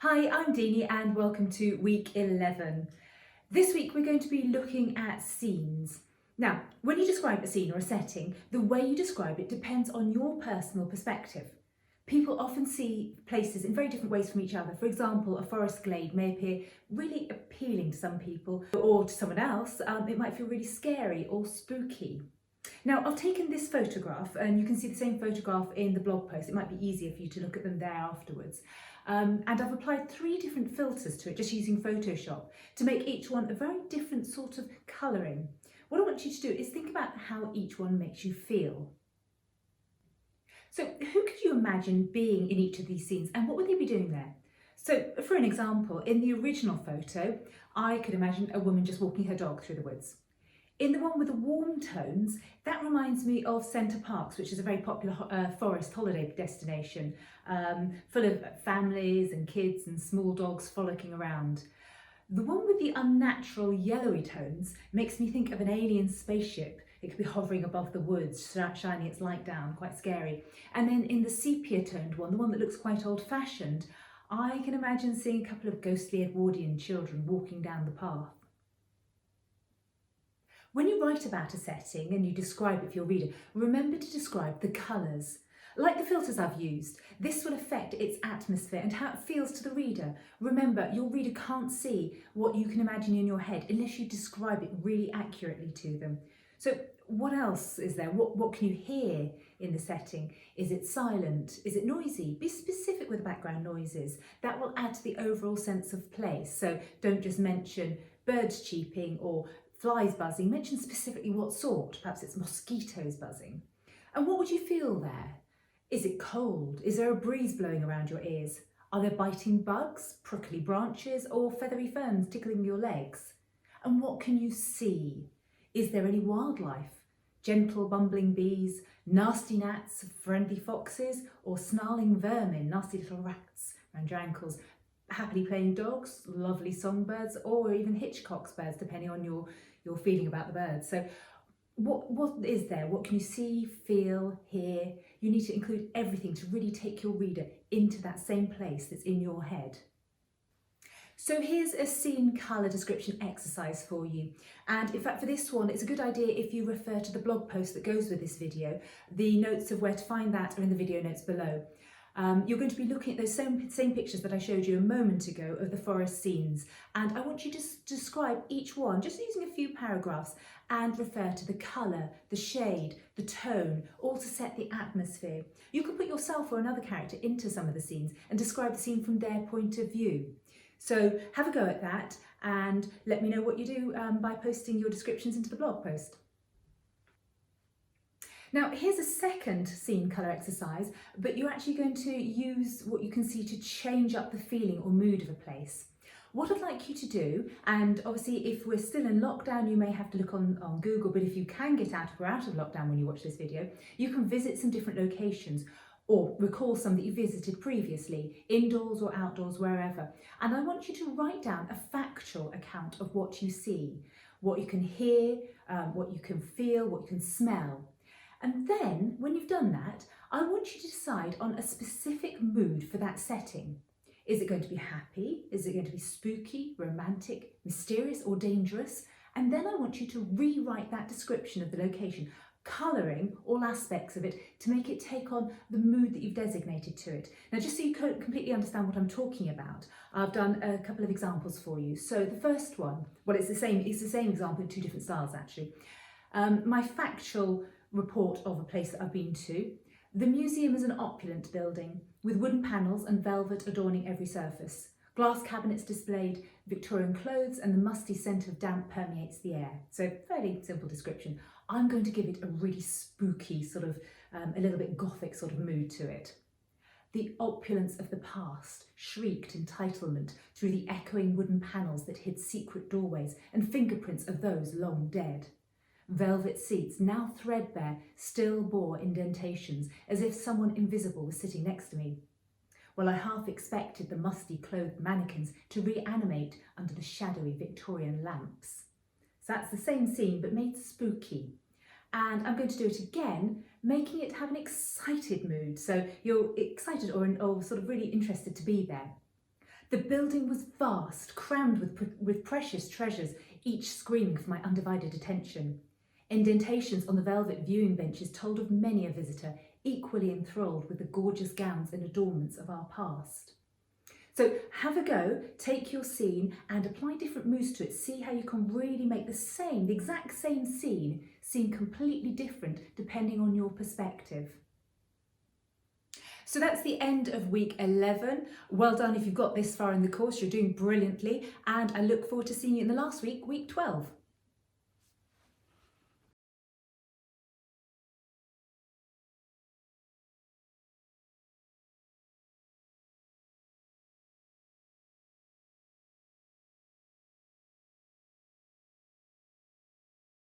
Hi, I'm Deanie and welcome to week 11. This week we're going to be looking at scenes. Now, when you describe a scene or a setting, the way you describe it depends on your personal perspective. People often see places in very different ways from each other. For example, a forest glade may appear really appealing to some people, or to someone else, it might feel really scary or spooky. Now, I've taken this photograph, and you can see the same photograph in the blog post. It might be easier for you to look at them there afterwards. And I've applied 3 different filters to it, just using Photoshop, to make each one a very different sort of colouring. What I want you to do is think about how each one makes you feel. So who could you imagine being in each of these scenes, and what would they be doing there? So for an example, in the original photo, I could imagine a woman just walking her dog through the woods. In the one with the warm tones, that reminds me of Center Parcs, which is a very popular forest holiday destination, full of families and kids and small dogs frolicking around. The one with the unnatural yellowy tones makes me think of an alien spaceship. It could be hovering above the woods, shining its light down, quite scary. And then in the sepia toned one, the one that looks quite old-fashioned, I can imagine seeing a couple of ghostly Edwardian children walking down the path. When you write about a setting and you describe it for your reader, remember to describe the colours. Like the filters I've used, this will affect its atmosphere and how it feels to the reader. Remember, your reader can't see what you can imagine in your head unless you describe it really accurately to them. So what else is there? What can you hear in the setting? Is it silent? Is it noisy? Be specific with background noises. That will add to the overall sense of place. So don't just mention birds cheeping or flies buzzing. Mention specifically what sort. Perhaps it's mosquitoes buzzing. And what would you feel there? Is it cold? Is there a breeze blowing around your ears? Are there biting bugs, prickly branches, or feathery ferns tickling your legs? And what can you see? Is there any wildlife? Gentle bumbling bees, nasty gnats, friendly foxes, or snarling vermin, nasty little rats around your ankles? Happily playing dogs, lovely songbirds, or even Hitchcock's birds, depending on your feeling about the birds. So what is there? What can you see, feel, hear? You need to include everything to really take your reader into that same place that's in your head. So here's a scene colour description exercise for you. And in fact, for this one, it's a good idea if you refer to the blog post that goes with this video. The notes of where to find that are in the video notes below. You're going to be looking at those same pictures that I showed you a moment ago of the forest scenes, and I want you to describe each one just using a few paragraphs and refer to the colour, the shade, the tone, all to set the atmosphere. You can put yourself or another character into some of the scenes and describe the scene from their point of view. So have a go at that and let me know what you do by posting your descriptions into the blog post. Now here's a second scene colour exercise, but you're actually going to use what you can see to change up the feeling or mood of a place. What I'd like you to do, and obviously if we're still in lockdown you may have to look on Google, but if you can get out of lockdown when you watch this video, you can visit some different locations or recall some that you visited previously, indoors or outdoors, wherever. And I want you to write down a factual account of what you see, what you can hear, what you can feel, what you can smell. And then, when you've done that, I want you to decide on a specific mood for that setting. Is it going to be happy? Is it going to be spooky, romantic, mysterious, or dangerous? And then I want you to rewrite that description of the location, colouring all aspects of it to make it take on the mood that you've designated to it. Now, just so you completely understand what I'm talking about, I've done a couple of examples for you. So the first one, well, it's the same example in 2 different styles, actually. My factual report of a place that I've been to. The museum is an opulent building with wooden panels and velvet adorning every surface. Glass cabinets displayed Victorian clothes and the musty scent of damp permeates the air. So fairly simple description. I'm going to give it a really spooky sort of, a little bit gothic sort of mood to it. The opulence of the past shrieked entitlement through the echoing wooden panels that hid secret doorways and fingerprints of those long dead. Velvet seats, now threadbare, still bore indentations, as if someone invisible was sitting next to me. Well, I half expected the musty clothed mannequins to reanimate under the shadowy Victorian lamps. So that's the same scene, but made spooky. And I'm going to do it again, making it have an excited mood. So you're excited or sort of really interested to be there. The building was vast, crammed with precious treasures, each screaming for my undivided attention. Indentations on the velvet viewing benches told of many a visitor, equally enthralled with the gorgeous gowns and adornments of our past. So have a go, take your scene and apply different moods to it. See how you can really make the exact same scene seem completely different depending on your perspective. So that's the end of week 11. Well done if you've got this far in the course, you're doing brilliantly, and I look forward to seeing you in the last week, week 12.